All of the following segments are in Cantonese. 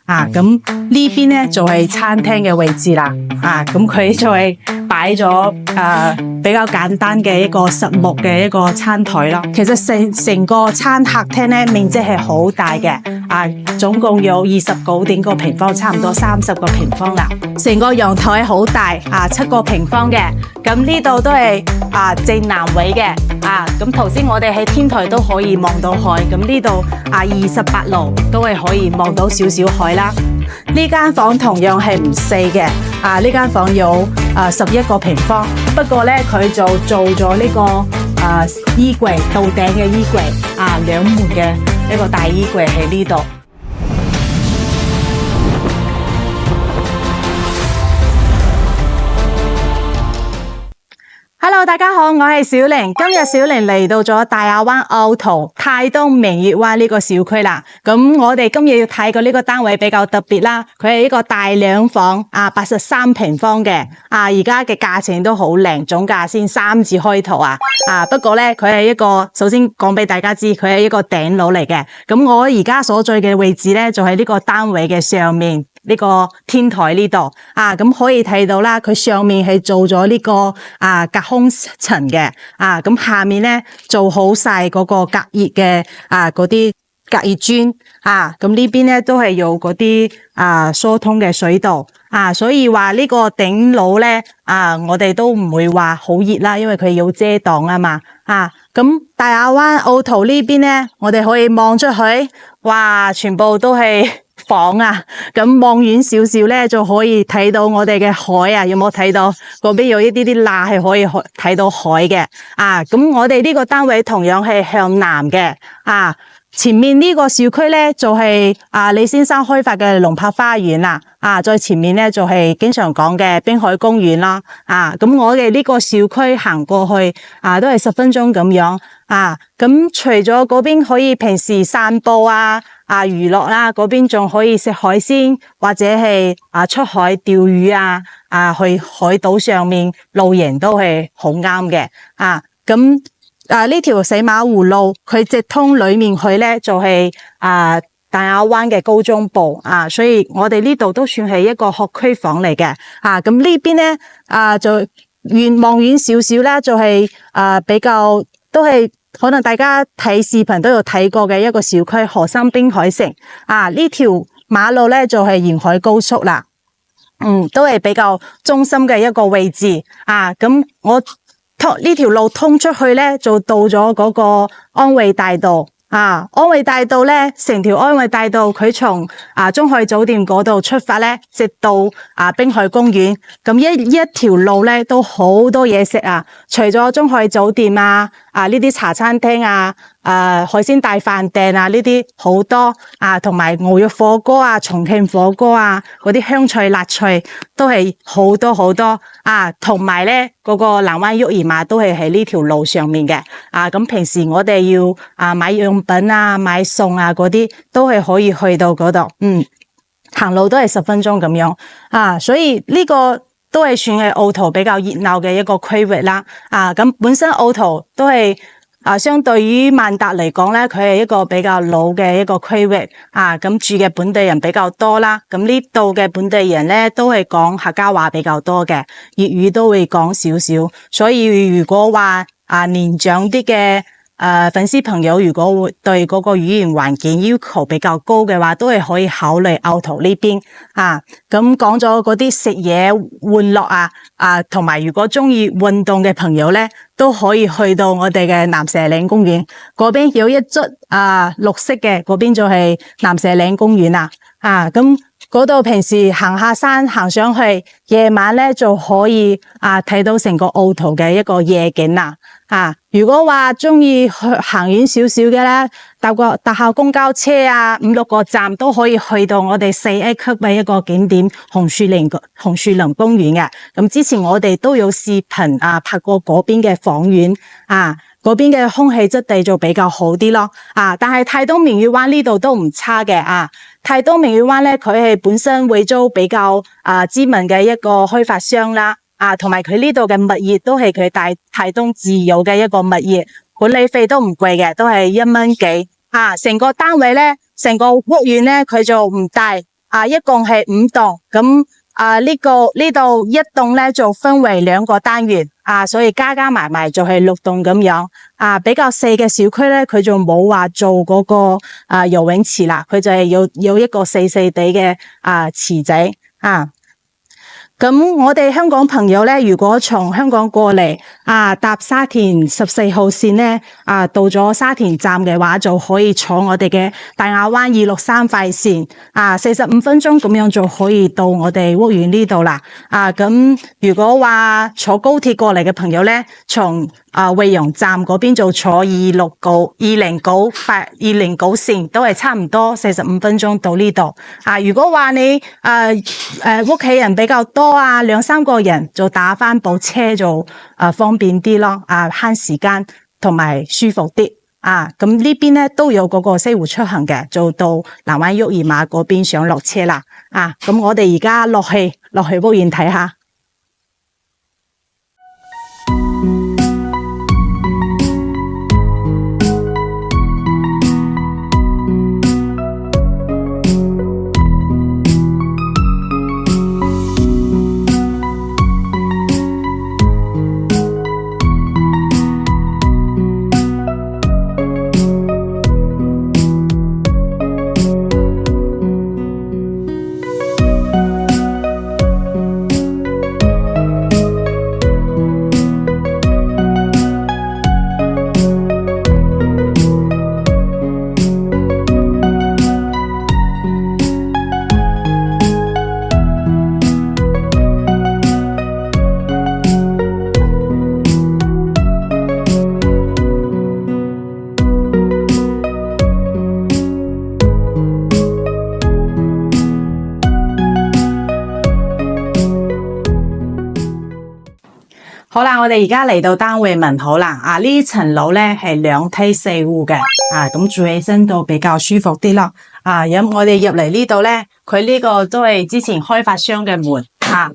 咁呢邊咧就係餐廳嘅位置啦。咁佢就係擺咗比較簡單嘅一個實木嘅一個餐台啦。其實成個餐客廳咧面積係好大嘅，總共有29個平方，差唔多30個平方啦。成個陽台好大，7個平方嘅。咁呢度都係正南位嘅。咁頭先我哋喺天台都可以望到海，咁呢度28樓都係可以望到少少海啦。呢間房同樣係唔細嘅，呢間房有11個平方，不過咧佢就做咗呢個衣櫃，到頂嘅衣櫃，2門嘅一個大衣櫃喺呢度。Hello， 大家好，我係小玲。今日小玲嚟到咗大亞灣奧陶泰東明月灣呢個小區啦。咁我哋今日要睇嘅呢個單位比較特別啦，佢係一個大兩房83平方嘅。而家嘅價錢都好靚，總價先3字開頭不過咧，佢係一個首先講俾大家知，佢係一個頂樓嚟嘅。咁我而家所在嘅位置咧，就喺呢個單位嘅上面。呢個天台呢度咁可以睇到啦，佢上面係做咗呢個隔空層嘅咁下面咧做好晒嗰個隔熱嘅嗰啲隔熱磚咁呢邊咧都係有嗰啲疏通嘅水道所以話呢個頂樓咧我哋都唔會話好熱啦，因為佢有遮擋啊嘛咁大亞灣奧陶呢邊咧，我哋可以望出去，哇，全部都係房咁望遠少少咧，就可以睇到我哋嘅海有冇睇到？嗰邊有一啲罅係可以睇到海嘅咁我哋呢個單位同樣係向南嘅前面呢個小區咧就係李先生開發嘅龍柏花園啦再前面咧就係經常講嘅濱海公園啦咁我哋呢個小區行過去都係10分鐘咁樣咁除咗嗰邊可以平時散步娛樂啦，嗰邊仲可以食海鮮或者係出海釣魚去海島上面露營都係好啱嘅咁呢條死馬湖路佢直通裏面去咧就係大亞灣嘅高中部所以我哋呢度都算係一個學區房嚟嘅咁呢邊咧就望遠少少啦，就係比較都係可能大家睇視頻都有睇過嘅一個小區河山濱海城呢條馬路咧就係沿海高速啦都係比較中心嘅一個位置咁我呢條路通出去咧就到咗嗰個安慰大道安慰大道咧，成條安慰大道佢從中海酒店嗰度出發咧，直到濱海公園，咁一條路咧都好多嘢食除咗中海酒店呢啲茶餐廳海鮮大飯店呢啲好多同埋牛肉火鍋重慶火鍋嗰啲香脆辣脆都係好多好多同埋咧嗰個南灣育兒碼都係喺呢條路上面嘅咁平時我哋要買用品買餸嗰啲都係可以去到嗰度行路都係10分鐘咁樣所以呢個都係算係奧陶比較熱鬧嘅一個區域啦咁本身奧陶都係相對於萬達嚟講咧，佢係一個比較老嘅一個區域咁住嘅本地人比較多啦。咁呢度嘅本地人咧都係講客家話比較多嘅，粵語都會講少少。所以如果話年長啲嘅粉絲朋友，如果會對嗰個語言環境要求比較高嘅話，都係可以考慮奧陶呢邊咁講咗嗰啲食嘢玩樂同埋如果中意運動嘅朋友咧，都可以去到我哋嘅南蛇嶺公園嗰邊，有一卒綠色嘅，嗰邊就係南蛇嶺公園咁嗰度平時行下山行上去，夜晚咧就可以睇到成個奧陶嘅一個夜景啦如果話中意去行遠少少嘅咧，搭下公交車5-6個站都可以去到我哋4A 級嘅一個景點紅樹林公園嘅。咁之前我哋都有視頻拍過嗰邊嘅房苑嗰邊嘅空氣質地就比較好啲咯但係泰東明月灣呢度都唔差嘅泰東明月灣咧，佢係本身惠州比較知名嘅一個開發商啦同埋佢呢度嘅物業都係佢泰東自有嘅一個物業，管理費都唔貴嘅，都係1蚊幾成個單位咧，成個屋苑咧佢就唔大一共係5棟，咁呢度一棟咧就分為2個單元，所以加埋就係6棟咁樣。比較細嘅小區咧，佢就冇話做嗰個游泳池啦，佢就係有一個細地嘅池仔咁我哋香港朋友咧，如果從香港過嚟搭沙田14號線咧，到咗沙田站嘅話，就可以坐我哋嘅大亞灣263快線，45分鐘咁樣就可以到我哋屋苑呢度啦。咁如果話坐高鐵過嚟嘅朋友咧，從惠陽站嗰邊就坐209線，都係差唔多45分鐘到呢度。如果話你屋企人比較多2-3個人，就打返部車就方便啲咯，慳時間同埋舒服啲。咁呢邊咧都有嗰個西湖出行嘅，就到南灣沃爾瑪嗰邊上落車啦。咁我哋而家落去屋苑睇下。好啦，我哋而家嚟到單位門口啦。呢層樓咧係2梯4戶嘅，咁住起身都比較舒服啲咯。咁我哋入嚟呢度咧，佢呢個都係之前開發商嘅門。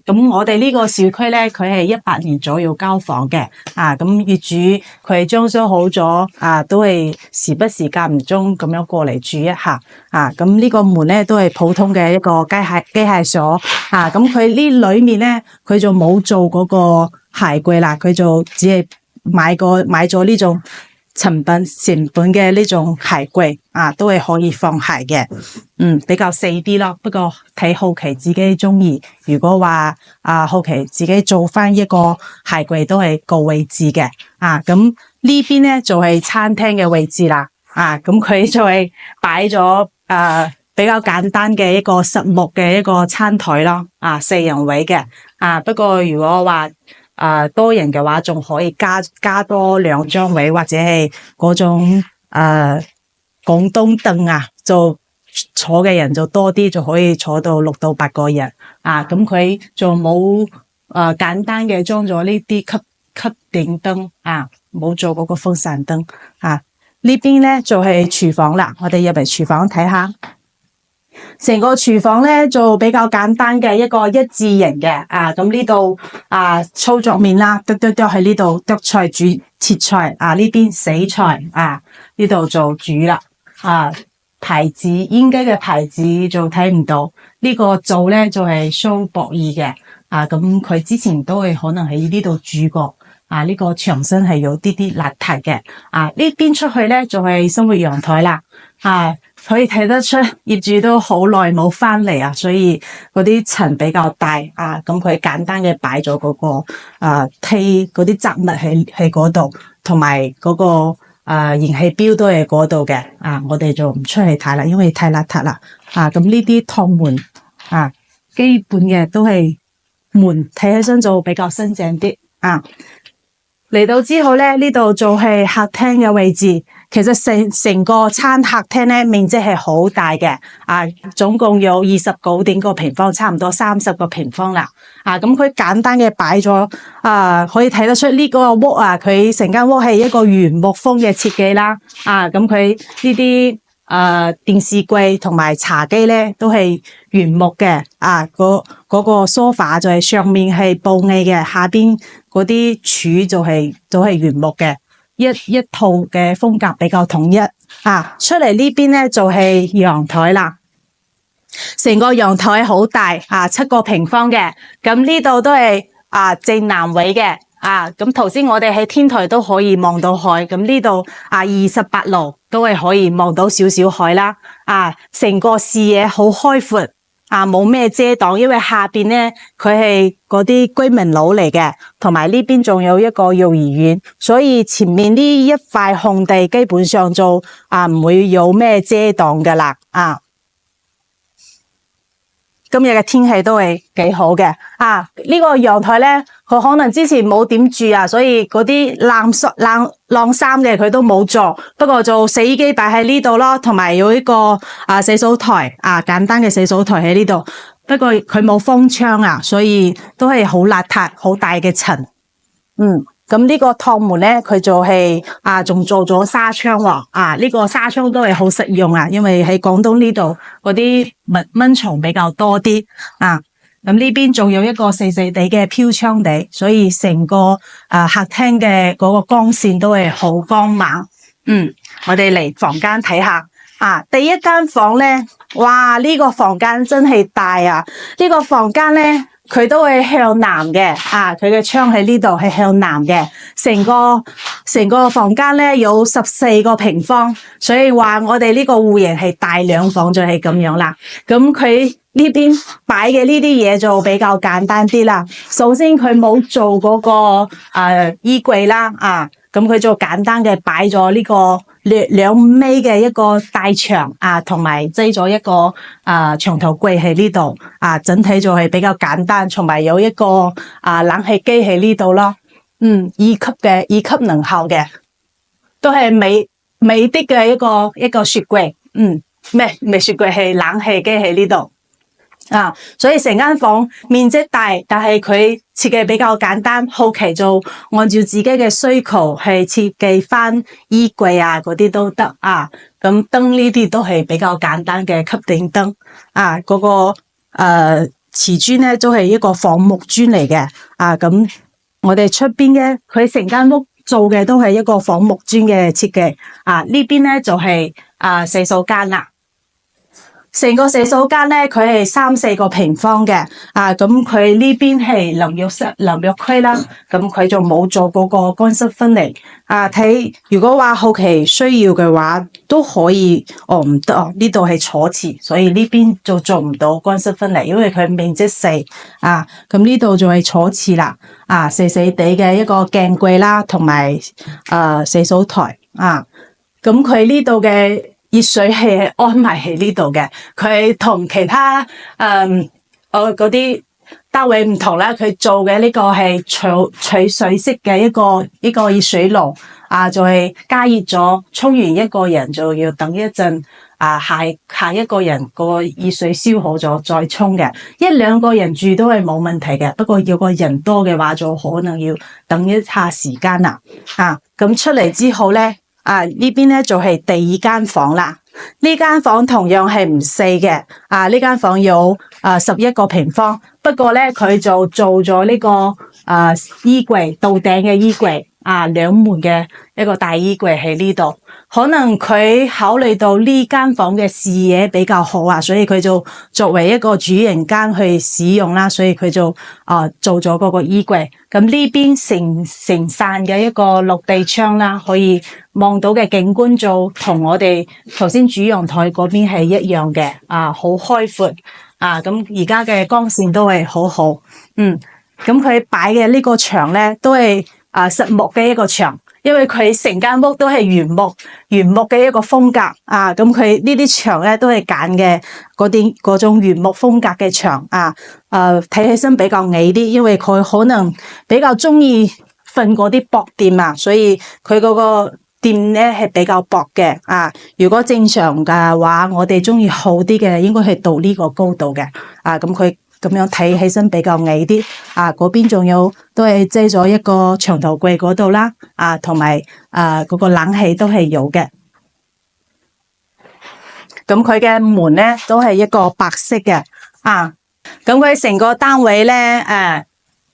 咁我哋呢個小區咧，佢係18年左右交房嘅。咁業主佢裝修好咗，都係時不時間唔中咁樣過嚟住一下。咁呢個門咧都係普通嘅一個機械鎖。咁佢呢裏面咧，佢就冇做嗰個鞋櫃啦，佢就只係買咗呢種成本嘅呢種鞋櫃，都係可以放鞋嘅，比較細啲咯。不過睇好奇自己中意，如果話好奇自己做翻一個鞋櫃都係個位置嘅，咁呢邊咧就係餐廳嘅位置啦，咁佢就係擺咗比較簡單嘅一個實木嘅一個餐台咯，4人位嘅，不過如果話多人嘅話，仲可以加多2張位，或者係嗰種廣東凳就坐嘅人就多啲，就可以坐到6到8個人。咁佢就冇簡單嘅裝咗呢啲吸頂燈，冇做嗰個風扇燈。呢邊咧就係廚房啦，我哋入嚟廚房睇下。成個廚房咧就比較簡單嘅一個一字形嘅，咁呢度操作面啦，剁喺呢度剁菜煮切菜，呢邊洗菜，呢度就煮啦，牌子煙機嘅牌子就睇唔到，呢個灶咧就係蘇博爾嘅，咁佢之前都係可能喺呢度煮過，呢個牆身係有啲邋遢嘅，呢邊出去咧就係生活陽台啦，可以睇得出業主都好耐冇翻嚟，所以嗰啲塵比較大，咁佢簡單嘅擺咗嗰個梯嗰啲雜物喺嗰度，同埋嗰個燃氣錶都係嗰度嘅，我哋就唔出去睇啦，因為太邋遢啦，咁呢啲趟門基本嘅都係門睇起身就比較新淨啲，嚟到之後咧，呢度就係客廳嘅位置。其實成個餐客廳咧面積係好大嘅，總共有29個平方，差唔多30個平方啦。咁佢簡單嘅擺咗，可以睇得出呢個屋佢成間屋係一個原木風嘅設計啦。咁佢呢啲電視櫃同埋茶几咧都係原木嘅，嗰個梳化就係上面係布藝嘅，下邊嗰啲柱就係都係原木嘅。一套嘅風格比較統一，出嚟呢邊咧就係陽台啦。成個陽台好大7個平方嘅，咁呢度都係正南位嘅咁頭先我哋喺天台都可以望到海，咁呢度28樓都係可以望到少少海啦，成個視野好開闊冇咩遮擋，因為下邊咧佢係嗰啲居民樓嚟嘅，同埋呢邊仲有一個幼兒園，所以前面呢一塊空地基本上就唔會有咩遮擋噶啦今日嘅天氣都係幾好嘅呢個陽台咧，佢可能之前冇點住所以嗰啲晾衫嘅佢都冇做，不過就洗衣機擺喺呢度咯，同埋有一個洗手台簡單嘅洗手台喺呢度，不過佢冇封窗所以都係好邋遢，好大嘅塵。咁呢個趟門咧，佢就係仲做咗紗窗喎。呢個紗窗都係好實用因為喺廣東呢度嗰啲蚊蟲比較多啲咁呢邊仲有一個細細地嘅飄窗地，所以成個客廳嘅嗰個光線都係好光猛。我哋嚟房間睇下第一間房咧，哇！呢個房間真係大呢個房間咧，佢都係向南嘅佢嘅窗喺呢度係向南嘅，成個房間咧有14個平方，所以話我哋呢個戶型係大兩房就係咁樣啦。咁佢呢邊擺嘅呢啲嘢就比較簡單啲啦。首先佢冇做嗰個衣櫃啦咁佢就簡單嘅擺咗呢個2米嘅一個大牆同埋擠咗一個床頭櫃喺呢度整體就係比較簡單，同埋有一個冷氣機喺呢度咯。2級能效嘅，都係美的嘅一個雪櫃。唔係雪櫃，係冷氣機喺呢度。所以成間房面積大，但係佢設計比較簡單，後期就按照自己嘅需求去設計翻衣櫃嗰啲都得咁燈呢啲都係比較簡單嘅吸頂燈嗰個瓷磚咧都係一個仿木磚嚟嘅咁我哋出邊嘅佢成間屋做嘅都係一個仿木磚嘅設計呢邊咧就係洗手間啦。成個洗手間咧，佢係3-4個平方嘅，咁佢呢邊係淋浴區啦，咁佢就冇做嗰個乾濕分離，睇如果話後期需要嘅話都可以，唔得呢度係坐廁，所以呢邊就做唔到乾濕分離，因為佢面積細，咁呢度就係坐廁啦，細細地嘅一個鏡櫃啦，同埋洗手台，咁佢呢度嘅熱水器係安埋喺呢度嘅，佢同其他嗰啲單位唔同啦，佢做嘅呢個係取水式嘅一個熱水爐，就係加熱咗，沖完一個人就要等一陣，下一個人個熱水燒好咗再沖嘅，1-2個人住都係冇問題嘅，不過要個人多嘅話就可能要等一下時間啦，咁出嚟之後咧。呢邊咧就係第2間房啦，呢間房同樣係唔細嘅，呢間房有11個平方，不過咧佢就做咗呢個衣櫃，到頂嘅衣櫃，2門嘅一個大衣櫃喺呢度。可能佢考慮到呢間房嘅視野比較好所以佢就作為一個主人間去使用啦，所以佢就做咗嗰個衣櫃。咁呢邊成散嘅一個落地窗啦，可以望到嘅景觀就同我哋頭先主陽台嗰邊係一樣嘅，好開闊，咁而家嘅光線都係好好，咁佢擺嘅呢個牆咧都係實木嘅一個牆。因為佢成間屋都係原木嘅一個風格咁佢呢啲牆咧都係揀嘅嗰種原木風格嘅牆睇起身比較矮啲，因為佢可能比較中意瞓嗰啲薄墊所以佢嗰個墊咧係比較薄嘅如果正常嘅話，我哋中意厚啲嘅，應該係到呢個高度嘅咁佢。咁樣睇起身比較矮啲，嗰邊仲有都係擠咗一個床頭櫃嗰度啦，同埋嗰個冷氣都係有嘅。咁佢嘅門咧都係一個白色嘅，咁佢成個單位咧，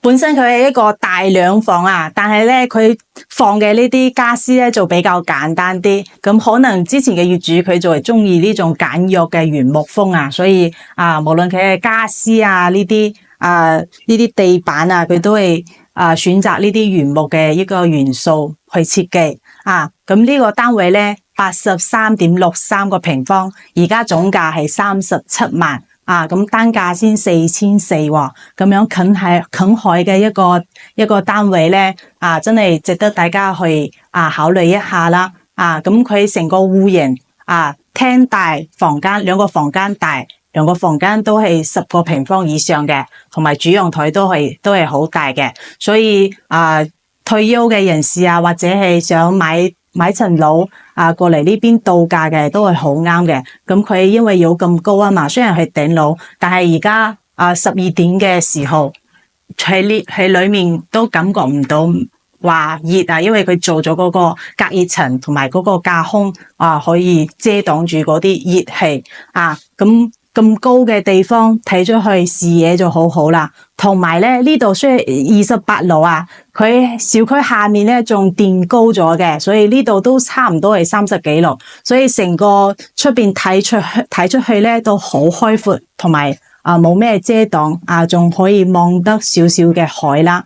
本身佢係一個大兩房啊，但係咧佢放嘅呢啲家私咧就比較簡單啲，咁可能之前嘅業主佢就係中意呢種簡約嘅原木風啊，所以無論佢嘅家私啊呢啲地板啊，佢都係選擇呢啲原木嘅一個元素去設計啊。咁呢個單位咧83.63個平方，而家總價係37萬。咁單價先4400喎，咁樣近海嘅一個單位咧，真係值得大家去考慮一下啦。咁佢成個戶型廳大房間，兩個房間大，兩個房間都係10個平方以上嘅，同埋主陽台都係好大嘅，所以退休嘅人士或者係想買層樓過嚟呢邊度假嘅都係好啱嘅。咁佢因為有咁高啊嘛，雖然係頂樓，但係而家12點嘅時候喺裏面都感覺唔到話熱因為佢做咗嗰個隔熱層同埋嗰個架空可以遮擋住嗰啲熱氣咁高嘅地方睇出去視野就好好啦，同埋咧呢度雖然28樓佢小區下面咧仲墊高咗嘅，所以呢度都差唔多係30幾樓，所以成個出邊睇出去咧都好開闊，同埋冇咩遮擋仲可以望得少少嘅海啦。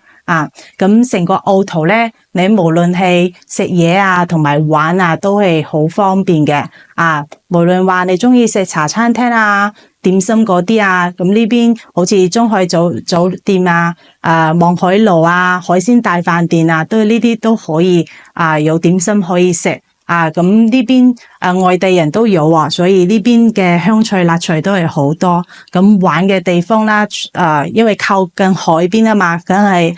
咁成個奧圖咧，你無論係食嘢同埋玩都係好方便嘅。無論話你中意食茶餐廳點心嗰啲咁呢邊好似中海酒店望海路海鮮大飯店都呢啲都可以有點心可以食。咁呢邊外地人都有所以呢邊嘅香脆辣脆都係好多。咁玩嘅地方啦，因為靠近海邊嘛，梗係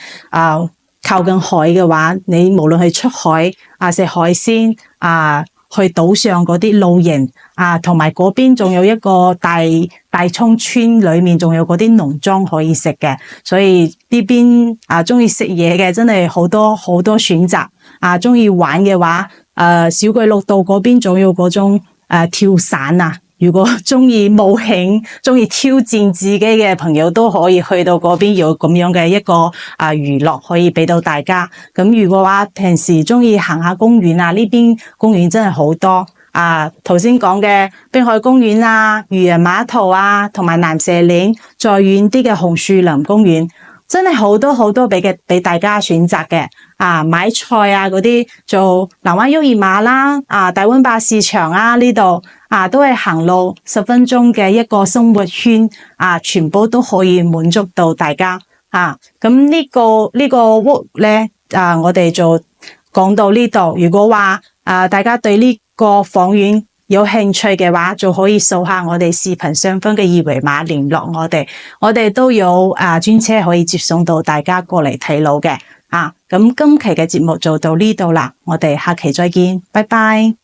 靠近海嘅話，你無論係出海食海鮮去島上嗰啲露營同埋嗰邊仲有一個大涌村裏面仲有嗰啲農莊可以食嘅，所以呢邊中意食嘢嘅真係好多選擇。中意玩嘅話，小巨綠道嗰邊仲有嗰種跳傘如果中意冒險、中意挑戰自己嘅朋友都可以去到嗰邊，有咁樣嘅一個娛樂可以俾到大家。咁如果話平時中意行下公園呢邊公園真係好多。頭先講嘅濱海公園漁人碼頭同埋南蛇嶺，再遠啲嘅紅樹林公園，真係好多俾大家選擇嘅。買菜嗰啲做南灣沃爾瑪啦，大溫壩市場呢度都係行路10分鐘嘅一個生活圈，全部都可以滿足到大家。咁呢個屋咧，我哋就講到呢度。如果話大家對呢個房源有興趣嘅話，就可以掃下我哋視頻上方嘅二維碼聯絡我哋都有專車可以接送到大家過嚟睇樓嘅。咁今期嘅節目就到呢度啦，我哋下期再見，拜拜。